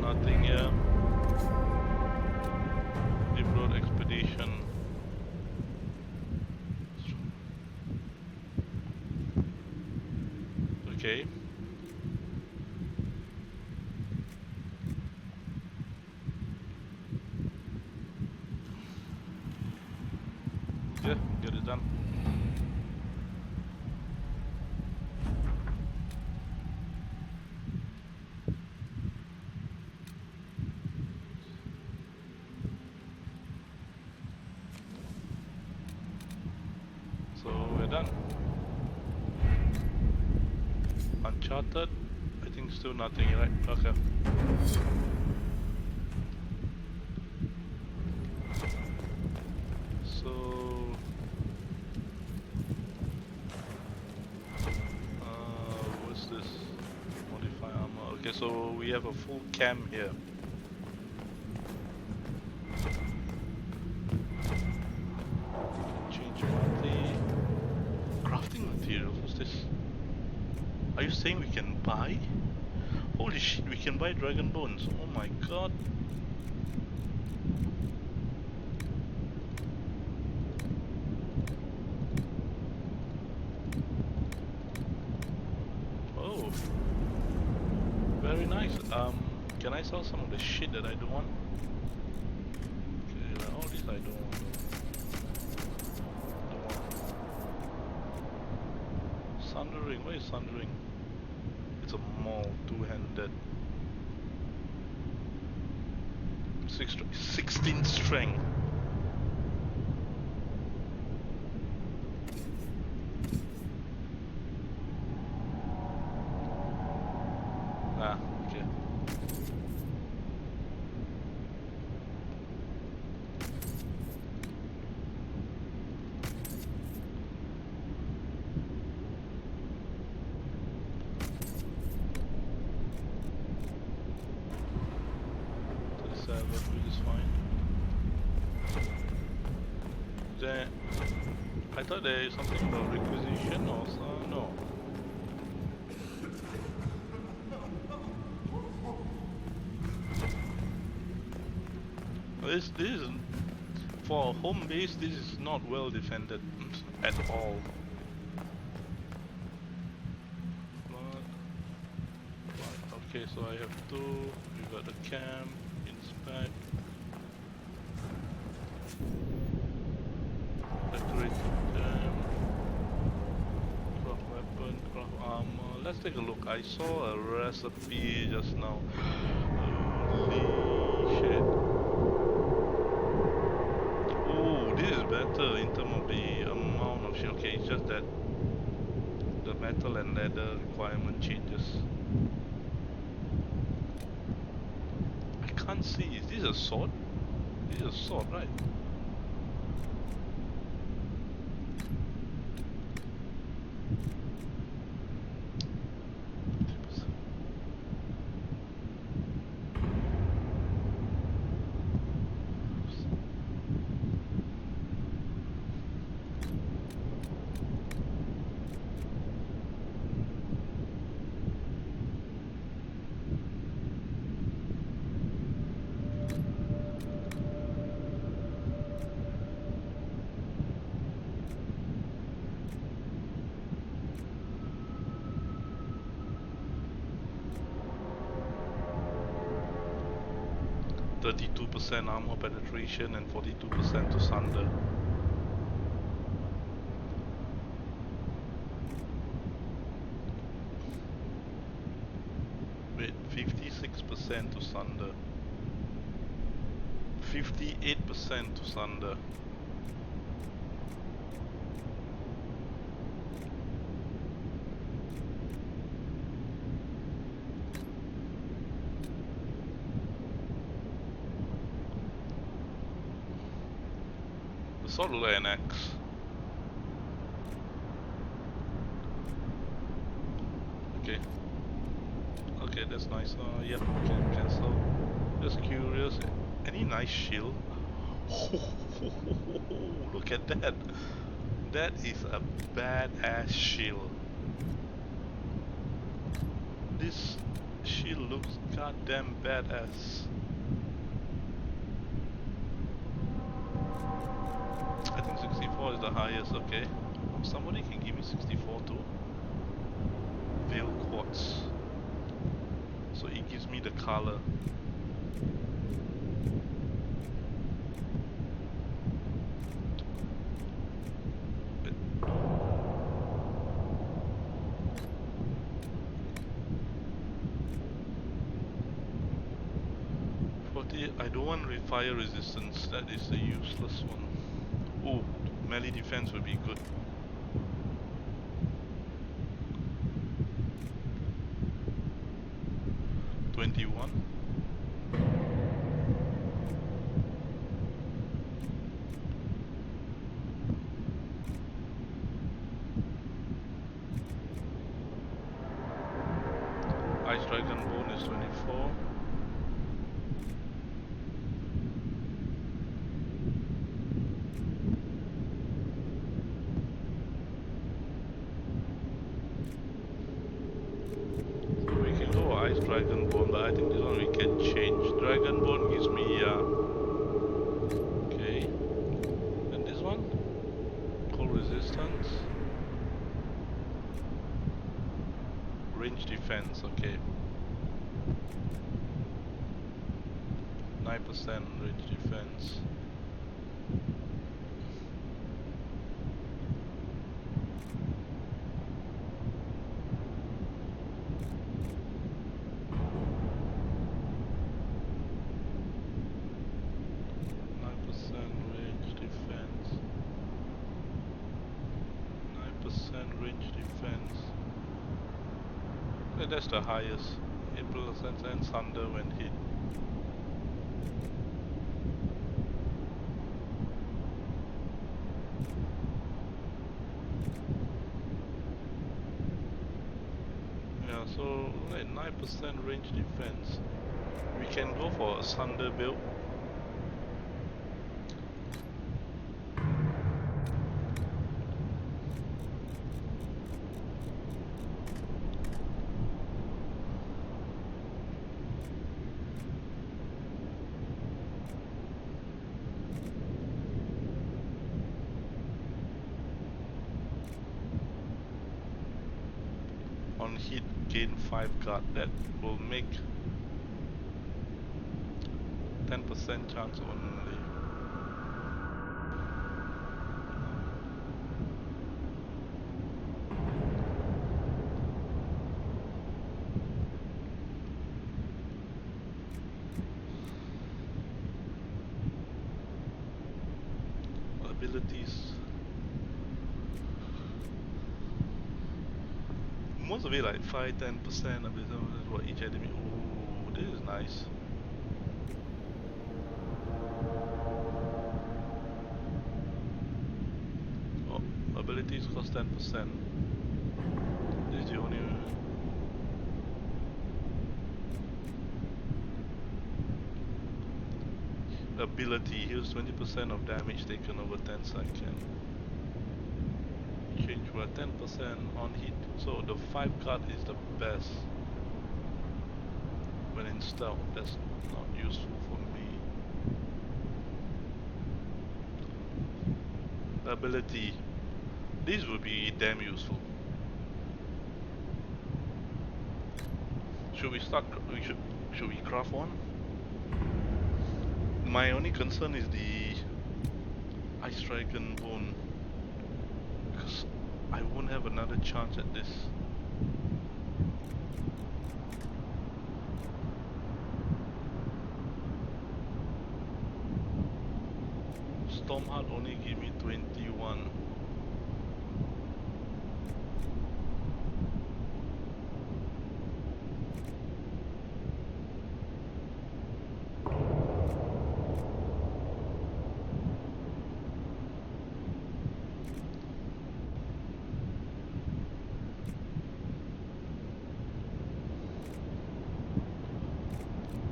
Nothing here. Deep Road Expedition. Okay. Yeah, get it done. So we're done. Uncharted, I think still nothing, right? Okay. So what's this? Modify armor. Okay, so we have a full cam here. Change party. Crafting materials, what's this? Are you saying we can buy? Holy shit, we can buy dragon bones. Oh my god. Oh. Very nice. Can I sell some of the shit that I don't want? Okay, all these I don't want. Sundering, where is Sundering? It's a maul, two-handed. 16 strength. Ah, okay. Which is fine. There, I thought there is something about requisition or so. No. This is For a home base, this is not well defended at all. Okay, so I have two. We got the camp, inspect, decorate them, craft weapon, craft armor. Let's take a look. I saw a recipe just now. Holy shit. Oh, this is better in terms of the amount of shit. Okay, it's just that the metal and leather requirement changes. I can't see. Is this a sword? This is a sword, right? %, armor penetration and 42% to sunder. Wait, 56% to sunder. 58% to sunder. Sort of like an axe. Okay. Okay, that's nice. Yep, can cancel. Just curious. Any nice shield? Look at that. That is a badass shield. This shield looks goddamn badass. I think 64 is the highest, okay. Somebody can give me 64 too. Veil quartz. So it gives me the color. I don't want fire resistance, that is a useless one. Oh, melee defense would be good. $21. Ice Dragon Bone is 24. Dragon Bone, but I think this one we can change. Dragon Bone gives me okay. And this one? Cold resistance. Range defense, okay. 9% range defense. That's the highest. 8% and thunder when hit. Yeah, so like 9% range defense. We can go for a thunder build. hit, gain 5 guard. That will make 10% chance only. Abilities. Most of it like 5-10% of it is what each enemy. Ooh, this is nice. Oh, abilities cost 10%. This is the only. Ability heals 20% of damage taken over 10 seconds. Change for 10% on hit. So the 5 card is the best when in stealth. That's not useful for me. Ability. This would be damn useful. Should we start? Should we craft one? My only concern is the Ice Dragon Bone, because I won't have another chance at this. Stormheart only give me 21.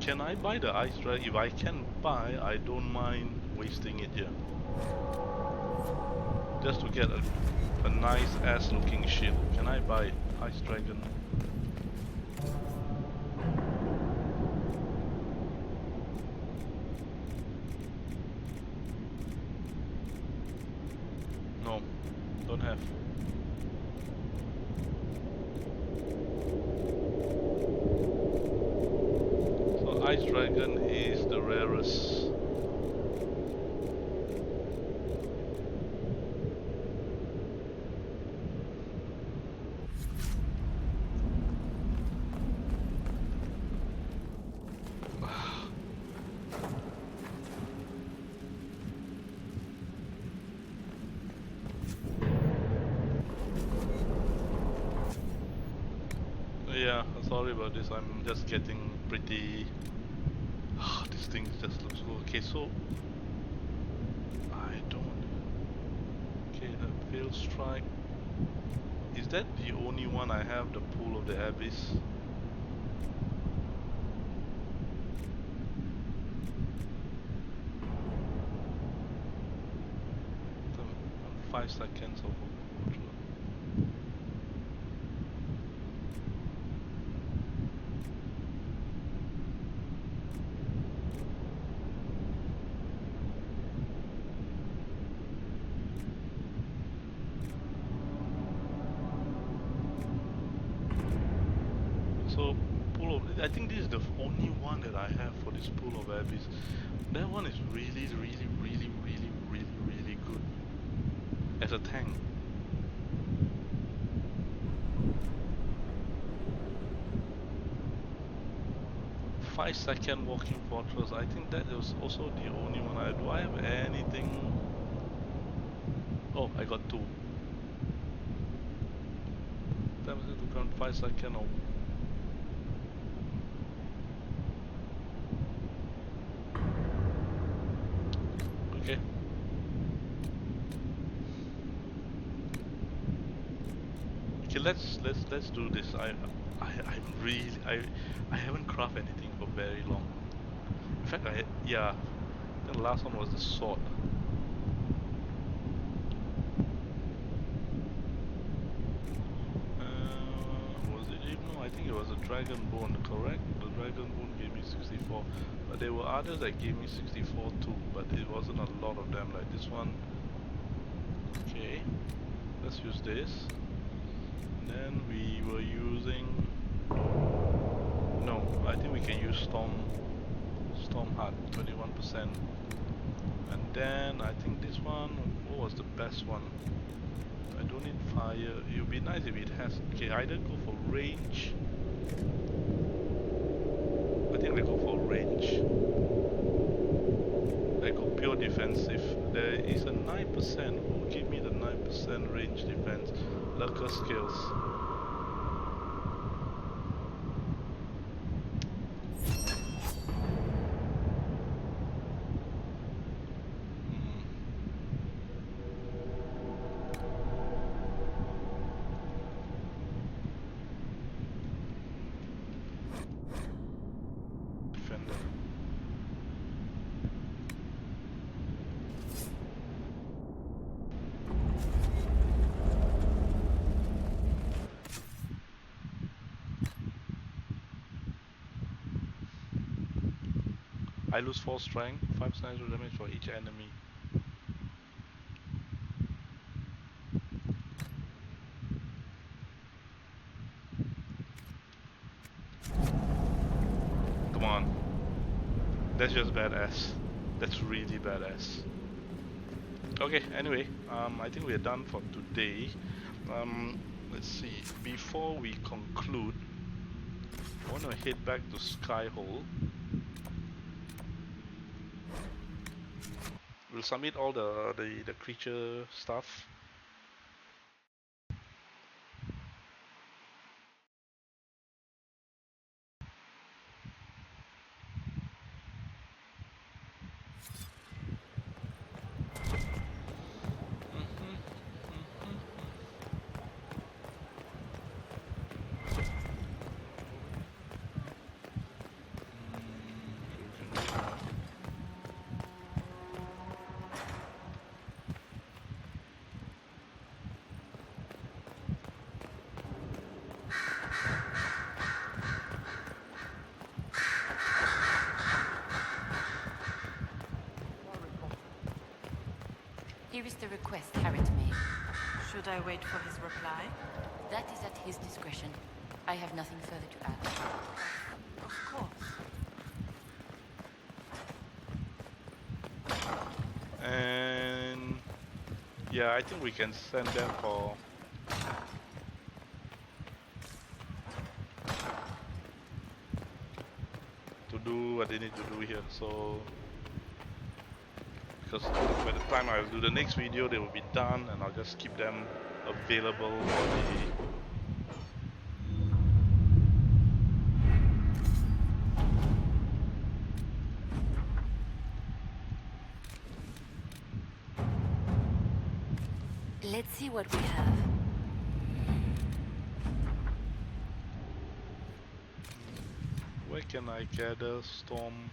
Can I buy the Ice Dragon? If I can buy, I don't mind wasting it here. Just to get a nice ass looking shield. Can I buy it? Ice Dragon? No, don't have. Ice Dragon is the rarest. Yeah, sorry about this. I'm just getting pretty. This thing just looks cool. Okay, so I don't. Okay, the Veil Strike. Is that the only one I have? The Pool of the Abyss. 5 seconds of control. So, Pool of... I think this is the only one that I have for this Pool of Abyss. That one is really good as a tank. Five-second walking fortress. I think that was also the only one I do. I have anything? Oh, I got 2. That was it to count 5 seconds. Oh. Okay. Okay, let's do this. I haven't crafted anything for very long. In fact, the last one was the sword. Was it even? No, I think it was a dragon bone, correct? The dragon bone gave me 64, but there were others that gave me 64 too, but it wasn't a lot of them like this one. Okay, let's use this. And then we were using, no, I think we can use Storm Heart, 21%. And then I think this one, what was the best one? I don't need fire. It would be nice if it has, okay, either go for range. I think I go for range. I go pure defensive. There is a 9%. Who give me the 9% range defense? Lurker skills. Defender. I lose 4 strength, 5 natural damage for each enemy. Come on. That's just badass. That's really badass. Okay, anyway, I think we're done for today. Let's see, before we conclude, I want to head back to Skyhole. We'll submit all the creature stuff. Here is the request Harriet made. Should I wait for his reply? That is at his discretion. I have nothing further to add. Of course. And yeah, I think we can send them for to do what they need to do here. So because by the time I'll do the next video, they will be done, and I'll just keep them available for the Let's see what we have. Where can I gather storm?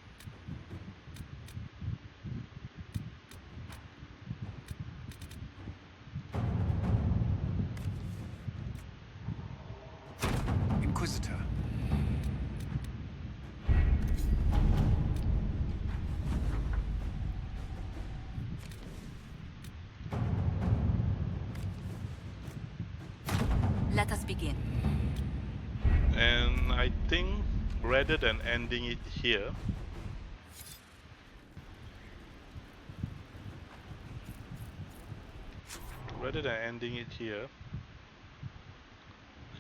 Inquisitor. Let us begin. And I think rather than ending it here,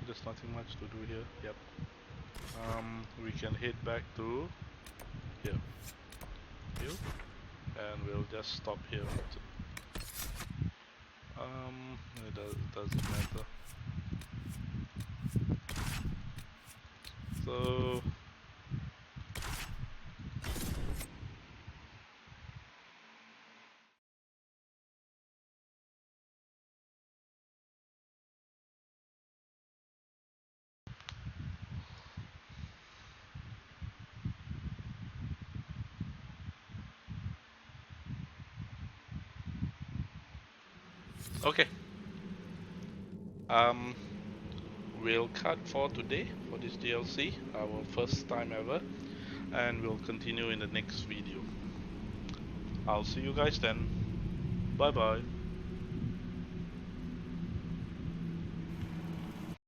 there's nothing much to do here. Yep. We can head back to here, and we'll just stop here. It doesn't matter. So okay. We'll cut for today for this DLC, our first time ever, and we'll continue in the next video. I'll see you guys then. Bye bye.